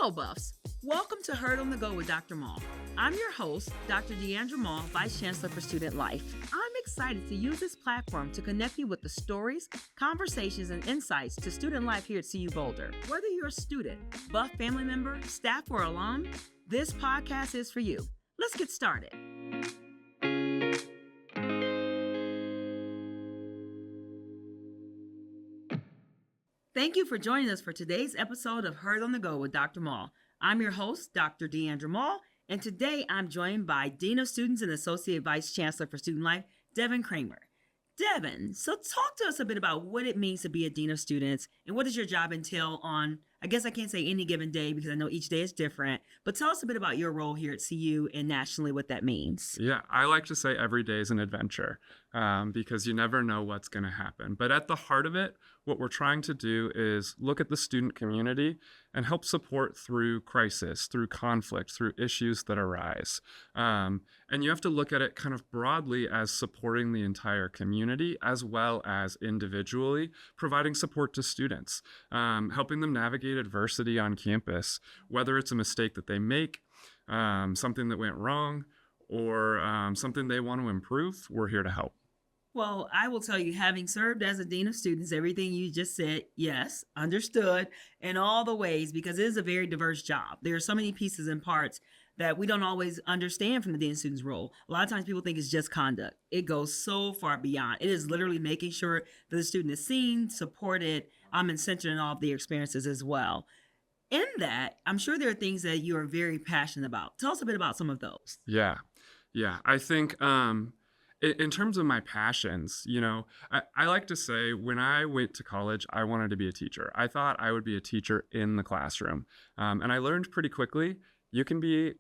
Hello, Buffs. Welcome to Heard on the Go with Dr. Mull. I'm your host, Dr. Deandra Mull, Vice Chancellor for Student Life. I'm excited to use this platform to connect you with the stories, conversations, and insights to student life here at CU Boulder. Whether you're a student, Buff family member, staff, or alum, this podcast is for you. Let's get started. Thank you for joining us for today's episode of Heard on the Go with Dr. Mull. I'm your host, Dr. Deandra Mull, and today I'm joined by Dean of Students and Associate Vice Chancellor for Student Life, Devin Cramer. Devin, so talk to us a bit about what it means to be a Dean of Students and what does your job entail on, I guess I can't say any given day because I know each day is different, but tell us a bit about your role here at CU and nationally what that means. Yeah, I like to say every day is an adventure because you never know what's going to happen. But at the heart of it, what we're trying to do is look at the student community and help support through crisis, through conflict, through issues that arise. And you have to look at it kind of broadly as supporting the entire community as well as individually providing support to students, helping them navigate adversity on campus, whether it's a mistake that they make, something that went wrong, or something they want to improve. We're here to help. Well, I will tell you, having served as a Dean of Students, everything you just said, yes, understood in all the ways, because it is a very diverse job. There are so many pieces and parts that we don't always understand from the Dean of Students role. A lot of times people think it's just conduct. It goes so far beyond. It is literally making sure that the student is seen, supported, and centered in all of their experiences as well. In that, I'm sure there are things that you are very passionate about. Tell us a bit about some of those. Yeah. I think in terms of my passions, I like to say when I went to college, I wanted to be a teacher. I thought I would be a teacher in the classroom. And I learned pretty quickly, you can be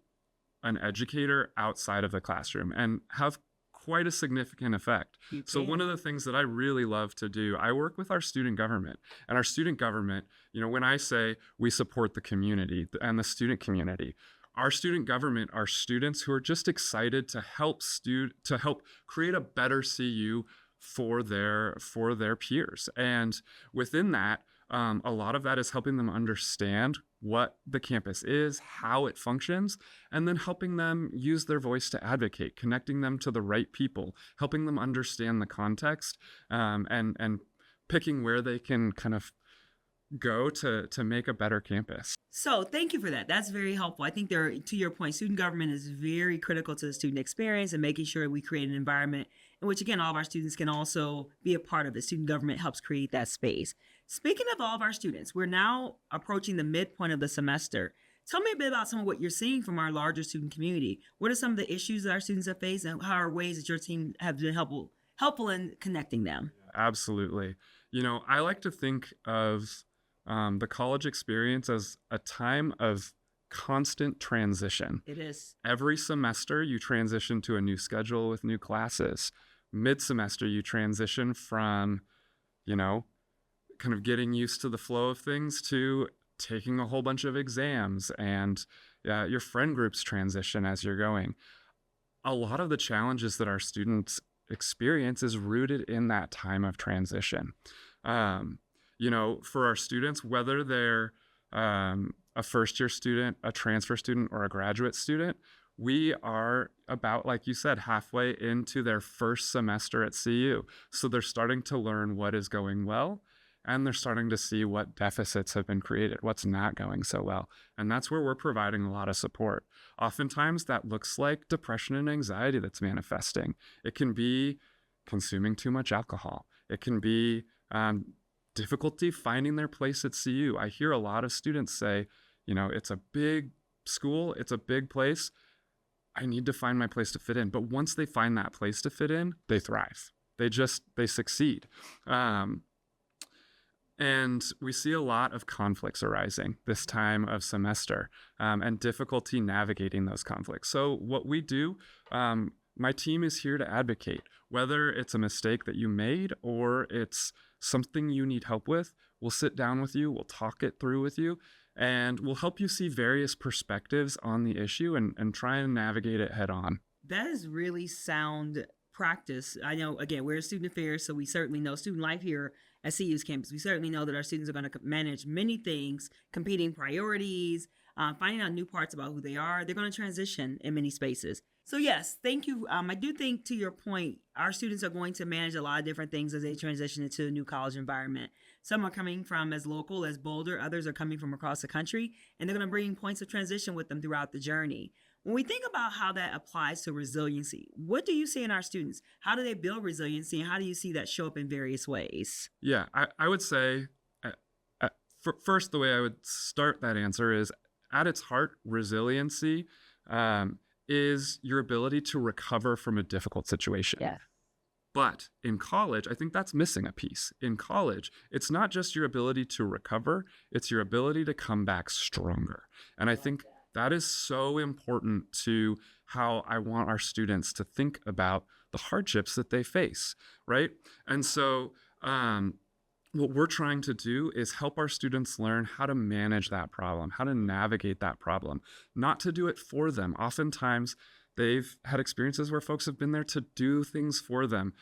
an educator outside of the classroom and have quite a significant effect. So one of the things that I really love to do, I work with our student government. And our student government, when I say we support the community and the student community, our student government are students who are just excited to help create a better CU for their peers. And within that, a lot of that is helping them understand what the campus is, how it functions, and then helping them use their voice to advocate, connecting them to the right people, helping them understand the context, and picking where they can kind of go to make a better campus. So thank you for that. That's very helpful. I think to your point, student government is very critical to the student experience and making sure we create an environment in which, again, all of our students can also be a part of it. Student government helps create that space. Speaking of all of our students, we're now approaching the midpoint of the semester. Tell me a bit about some of what you're seeing from our larger student community. What are some of the issues that our students have faced, and how are ways that your team have been helpful in connecting them? Absolutely. I like to think of the college experience as a time of constant transition. It is. Every semester, you transition to a new schedule with new classes. Mid-semester, you transition from, kind of getting used to the flow of things to taking a whole bunch of exams, and your friend groups transition as you're going. A lot of the challenges that our students experience is rooted in that time of transition. For our students, whether they're a first-year student, a transfer student, or a graduate student, we are about, like you said, halfway into their first semester at CU. So they're starting to learn what is going well, and they're starting to see what deficits have been created, what's not going so well. And that's where we're providing a lot of support. Oftentimes, that looks like depression and anxiety that's manifesting. It can be consuming too much alcohol. It can be difficulty finding their place at CU. I hear a lot of students say, it's a big school, it's a big place. I need to find my place to fit in. But once they find that place to fit in, they thrive. They succeed. And we see a lot of conflicts arising this time of semester and difficulty navigating those conflicts. So what we do, my team is here to advocate, whether it's a mistake that you made or it's something you need help with. We'll sit down with you, we'll talk it through with you, and we'll help you see various perspectives on the issue and try and navigate it head on. That is really sound practice. I know, again, we're in student affairs, so we certainly know student life here at CU's campus. We certainly know that our students are going to manage many things, competing priorities, finding out new parts about who they are. They're going to transition in many spaces. So yes, thank you. I do think, to your point, our students are going to manage a lot of different things as they transition into a new college environment. Some are coming from as local as Boulder, others are coming from across the country, and they're going to bring points of transition with them throughout the journey. When we think about how that applies to resiliency, what do you see in our students? How do they build resiliency, and how do you see that show up in various ways? Yeah, I would say, first, the way I would start that answer is, at its heart, resiliency is your ability to recover from a difficult situation. Yeah. But in college, I think that's missing a piece. In college, it's not just your ability to recover, it's your ability to come back stronger. And I think that is so important to how I want our students to think about the hardships that they face, right? And so what we're trying to do is help our students learn how to manage that problem, how to navigate that problem, not to do it for them. Oftentimes, they've had experiences where folks have been there to do things for them.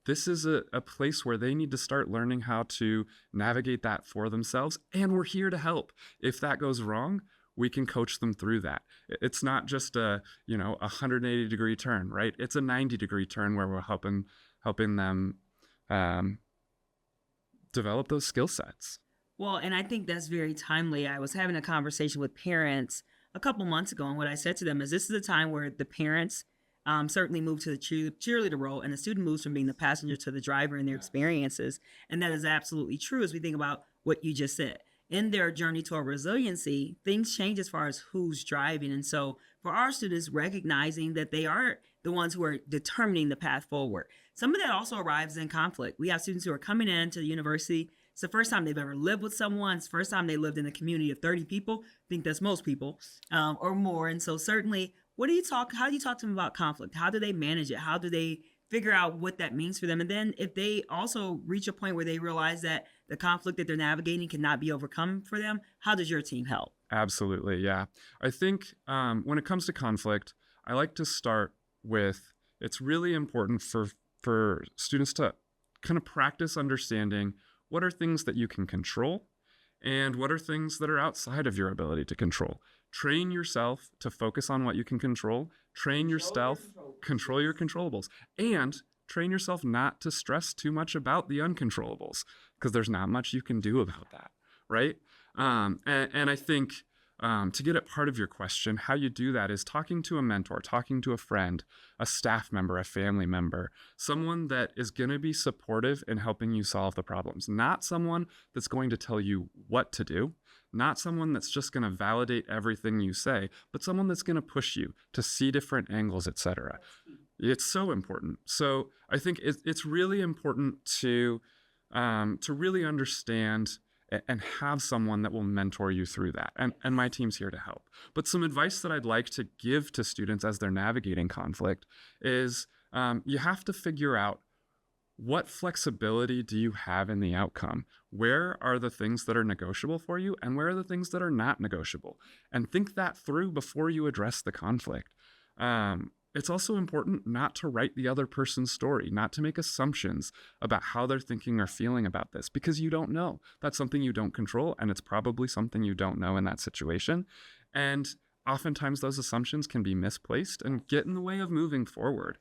This is a place where they need to start learning how to navigate that for themselves, and we're here to help. If that goes wrong, we can coach them through that. It's not just a 180-degree turn, right? It's a 90-degree turn where we're helping them develop those skill sets. Well, and I think that's very timely. I was having a conversation with parents a couple months ago, and what I said to them is, this is a time where the parents certainly move to the cheerleader role, and the student moves from being the passenger to the driver in their experiences. And that is absolutely true as we think about what you just said. In their journey toward resiliency, things change as far as who's driving. And so for our students, recognizing that they are the ones who are determining the path forward. Some of that also arrives in conflict. We have students who are coming into the university. It's the first time they've ever lived with someone. It's the first time they lived in a community of 30 people. I think that's most people or more. And so certainly, how do you talk to them about conflict? How do they manage it? How do they figure out what that means for them? And then if they also reach a point where they realize that the conflict that they're navigating cannot be overcome for them, how does your team help? Absolutely, yeah. I think when it comes to conflict, I like to start with, it's really important for students to kind of practice understanding what are things that you can control and what are things that are outside of your ability to control. Train yourself to focus on what you can control. Train yourself, control your controllables, and train yourself not to stress too much about the uncontrollables, because there's not much you can do about that, right? And I think to get at part of your question, how you do that is talking to a mentor, talking to a friend, a staff member, a family member, someone that is going to be supportive in helping you solve the problems, not someone that's going to tell you what to do, not someone that's just going to validate everything you say, but someone that's going to push you to see different angles, etc. It's so important. So I think it's really important to really understand and have someone that will mentor you through that. And my team's here to help. But some advice that I'd like to give to students as they're navigating conflict is you have to figure out, what flexibility do you have in the outcome? Where are the things that are negotiable for you, and where are the things that are not negotiable? And think that through before you address the conflict. It's also important not to write the other person's story, not to make assumptions about how they're thinking or feeling about this, because you don't know. That's something you don't control, and it's probably something you don't know in that situation. And oftentimes those assumptions can be misplaced and get in the way of moving forward.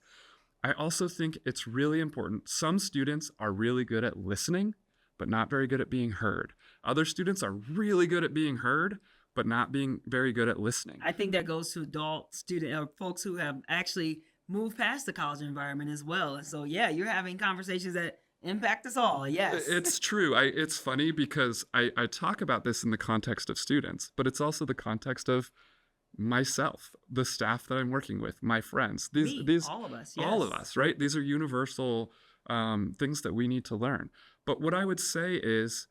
I also think it's really important. Some students are really good at listening, but not very good at being heard. Other students are really good at being heard, but not being very good at listening. I think that goes to adult student or folks who have actually moved past the college environment as well. And so, yeah, you're having conversations that impact us all. Yes. It's true. It's funny because I talk about this in the context of students, but it's also the context of myself, the staff that I'm working with, my friends, these all of us, yes. All of us, right? These are universal things that we need to learn. But what I would say is,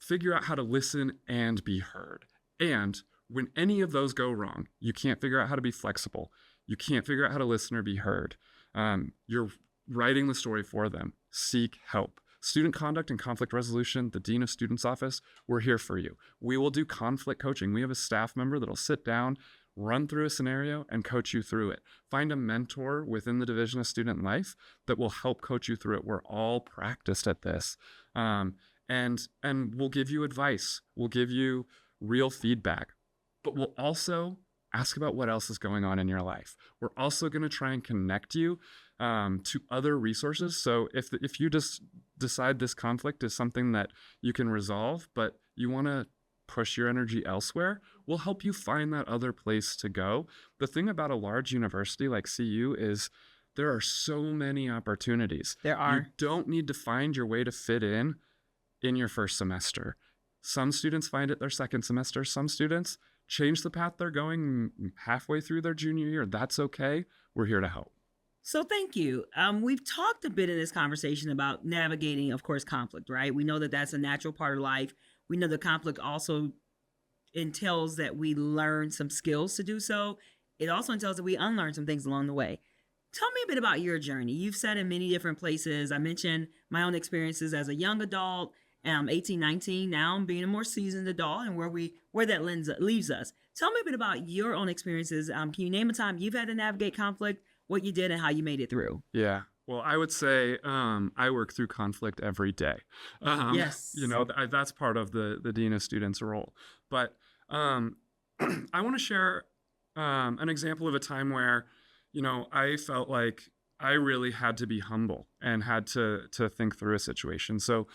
figure out how to listen and be heard. And when any of those go wrong, you can't figure out how to be flexible. You can't figure out how to listen or be heard. You're writing the story for them. Seek help. Student conduct and conflict resolution, the Dean of Students Office, we're here for you. We will do conflict coaching. We have a staff member that'll sit down, run through a scenario, and coach you through it. Find a mentor within the Division of Student Life that will help coach you through it. We're all practiced at this. And we'll give you advice. We'll give you real feedback, but we'll also ask about what else is going on in your life. We're also going to try and connect you to other resources. So if you just decide this conflict is something that you can resolve, but you want to push your energy elsewhere, we'll help you find that other place to go. The thing about a large university like CU is there are so many opportunities. There are. You don't need to find your way to fit in your first semester. Some students find it their second semester. Some students change the path they're going halfway through their junior year. That's okay. We're here to help. So thank you. We've talked a bit in this conversation about navigating, of course, conflict, right? We know that that's a natural part of life. We know the conflict also entails that we learn some skills to do so. It also entails that we unlearn some things along the way. Tell me a bit about your journey. You've said in many different places. I mentioned my own experiences as a young adult, 18, 19. Now I'm being a more seasoned adult, and where that leaves us. Tell me a bit about your own experiences. Can you name a time you've had to navigate conflict, what you did, and how you made it through? Yeah. Well, I would say I work through conflict every day. Yes. That's part of the Dean of Students role. But I want to share an example of a time where, I felt like I really had to be humble and had to think through a situation. So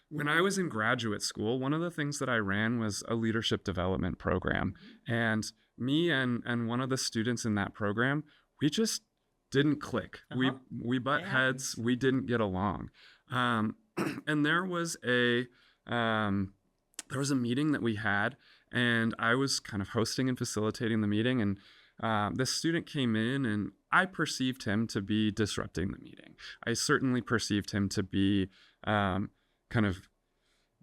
when I was in graduate school, one of the things that I ran was a leadership development program. And me and one of the students in that program, we just didn't click. We butt heads. We didn't get along. And there was a meeting that we had, and I was kind of hosting and facilitating the meeting. And this student came in, and I perceived him to be disrupting the meeting. I certainly perceived him to be kind of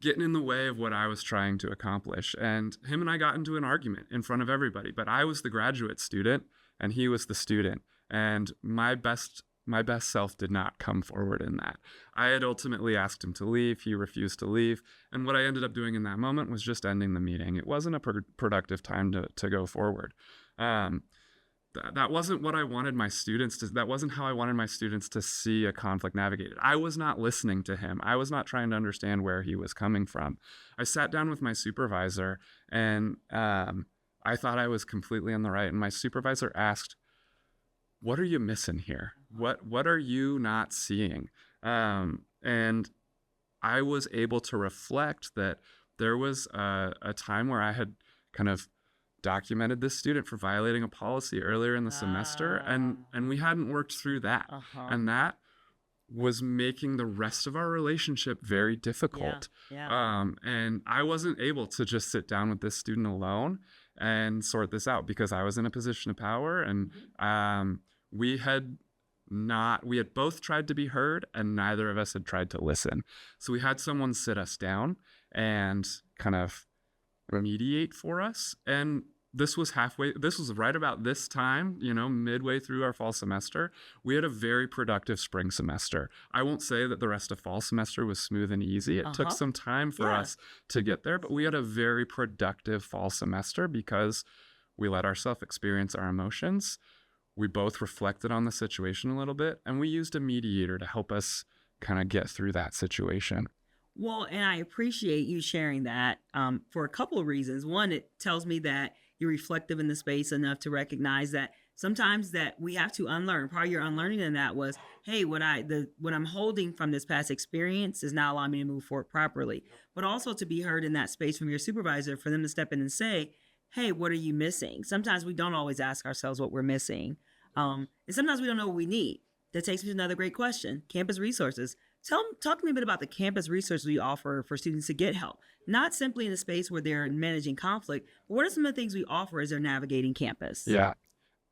getting in the way of what I was trying to accomplish. And him and I got into an argument in front of everybody. But I was the graduate student, and he was the student. And my best self did not come forward in that. I had ultimately asked him to leave. He refused to leave. And what I ended up doing in that moment was just ending the meeting. It wasn't a productive time to go forward. That wasn't what I wanted my students to, that wasn't how I wanted my students to see a conflict navigated. I was not listening to him. I was not trying to understand where he was coming from. I sat down with my supervisor, and I thought I was completely on the right. And my supervisor asked, "What are you missing here? What are you not seeing?" And I was able to reflect that there was a time where I had kind of documented this student for violating a policy earlier in the semester, and we hadn't worked through that. And that was making the rest of our relationship very difficult. And I wasn't able to just sit down with this student alone and sort this out because I was in a position of power, and we had both tried to be heard, and neither of us had tried to listen. So we had someone sit us down and kind of remediate for us. And this was right about this time, midway through our fall semester. We had a very productive spring semester. I won't say that the rest of fall semester was smooth and easy. It took some time for us to get there, but we had a very productive fall semester because we let ourselves experience our emotions. We both reflected on the situation a little bit, and we used a mediator to help us kind of get through that situation. Well, and I appreciate you sharing that for a couple of reasons. One, it tells me that you're reflective in the space enough to recognize that sometimes that we have to unlearn. Part of your unlearning in that was, hey, what I'm holding from this past experience is not allowing me to move forward properly. But also to be heard in that space from your supervisor, for them to step in and say, hey, what are you missing? Sometimes we don't always ask ourselves what we're missing. And sometimes we don't know what we need. That takes me to another great question, campus resources. Talk to me a bit about the campus resources we offer for students to get help, not simply in a space where they're managing conflict, but what are some of the things we offer as they're navigating campus? Yeah,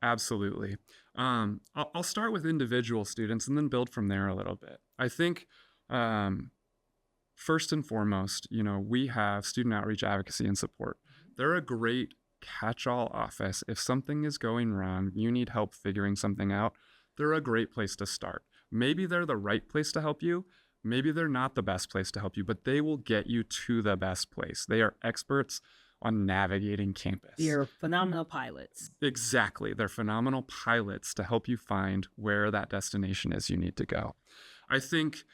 absolutely. I'll start with individual students and then build from there a little bit. I think first and foremost, we have student outreach, advocacy, and support. They're a great catch-all office. If something is going wrong, you need help figuring something out, they're a great place to start. Maybe they're the right place to help you. Maybe they're not the best place to help you, but they will get you to the best place. They are experts on navigating campus. They're phenomenal pilots. Exactly. They're phenomenal pilots to help you find where that destination is you need to go. I think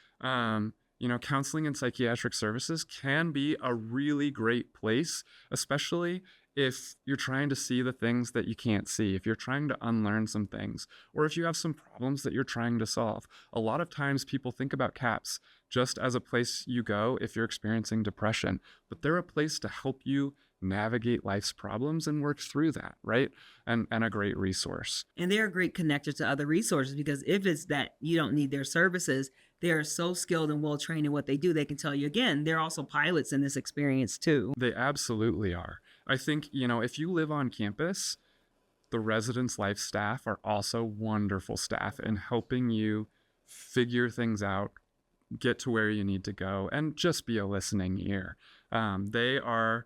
Counseling and psychiatric services can be a really great place, especially if you're trying to see the things that you can't see, if you're trying to unlearn some things, or if you have some problems that you're trying to solve. A lot of times people think about CAPS just as a place you go if you're experiencing depression, but they're a place to help you navigate life's problems and work through that, right? And a great resource. And they're a great connector to other resources, because if it's that you don't need their services, they are so skilled and well trained in what they do. They can tell you again, they're also pilots in this experience too. They absolutely are. I think, if you live on campus, the residence life staff are also wonderful staff in helping you figure things out, get to where you need to go, and just be a listening ear. They are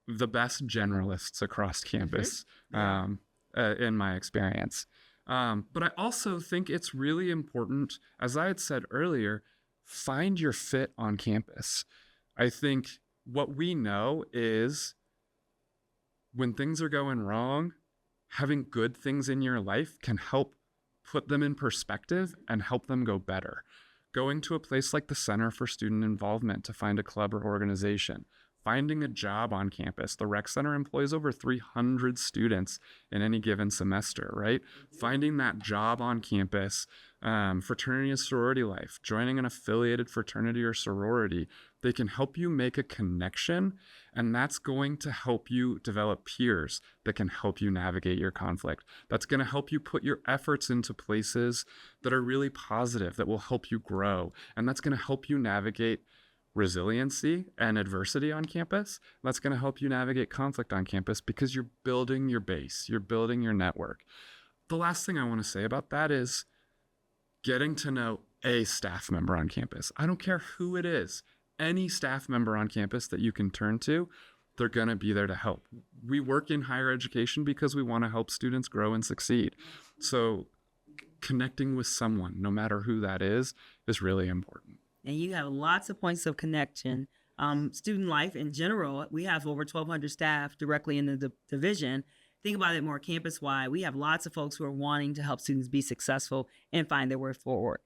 the best generalists across campus, in my experience. But I also think it's really important, as I had said earlier, find your fit on campus. I think what we know is when things are going wrong, having good things in your life can help put them in perspective and help them go better. Going to a place like the Center for Student Involvement to find a club or organization, finding a job on campus. The Rec Center employs over 300 students in any given semester, right? Finding that job on campus, fraternity and sorority life, joining an affiliated fraternity or sorority, they can help you make a connection, and that's going to help you develop peers that can help you navigate your conflict. That's going to help you put your efforts into places that are really positive, that will help you grow, and that's going to help you navigate resiliency and adversity on campus. That's going to help you navigate conflict on campus because you're building your base, you're building your network. The last thing I want to say about that is getting to know a staff member on campus. I don't care who it is, any staff member on campus that you can turn to, they're going to be there to help. We work in higher education because we want to help students grow and succeed. So connecting with someone, no matter who that is really important. And you have lots of points of connection. Student life in general, we have over 1,200 staff directly in the division. Think about it more campus-wide. We have lots of folks who are wanting to help students be successful and find their way forward.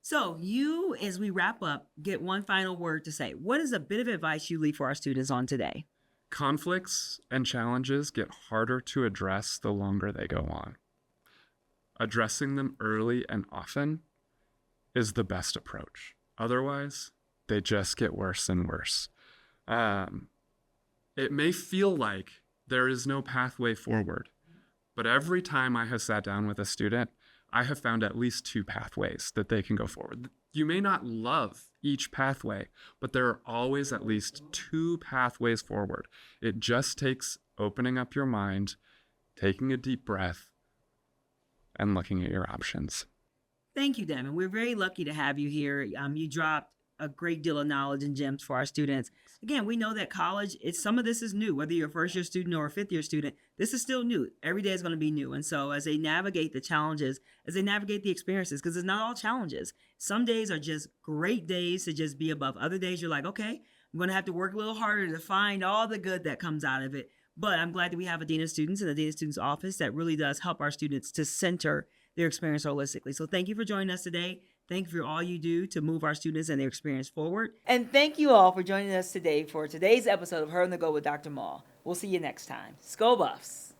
So you, as we wrap up, get one final word to say. What is a bit of advice you leave for our students on today? Conflicts and challenges get harder to address the longer they go on. Addressing them early and often is the best approach. Otherwise, they just get worse and worse. It may feel like there is no pathway forward, but every time I have sat down with a student, I have found at least 2 pathways that they can go forward. You may not love each pathway, but there are always at least 2 pathways forward. It just takes opening up your mind, taking a deep breath, and looking at your options. Thank you, Devin. We're very lucky to have you here. You dropped a great deal of knowledge and gems for our students. Again, we know that college, some of this is new. Whether you're a first-year student or a fifth-year student, this is still new. Every day is going to be new. And so as they navigate the challenges, as they navigate the experiences, because it's not all challenges. Some days are just great days to just be above. Other days you're like, okay, I'm going to have to work a little harder to find all the good that comes out of it. But I'm glad that we have a Dean of Students and a Dean of Students office that really does help our students to center their experience holistically. So thank you for joining us today. Thank you for all you do to move our students and their experience forward. And thank you all for joining us today for today's episode of Her on the Go with Dr. Mull. We'll see you next time. Skol Buffs.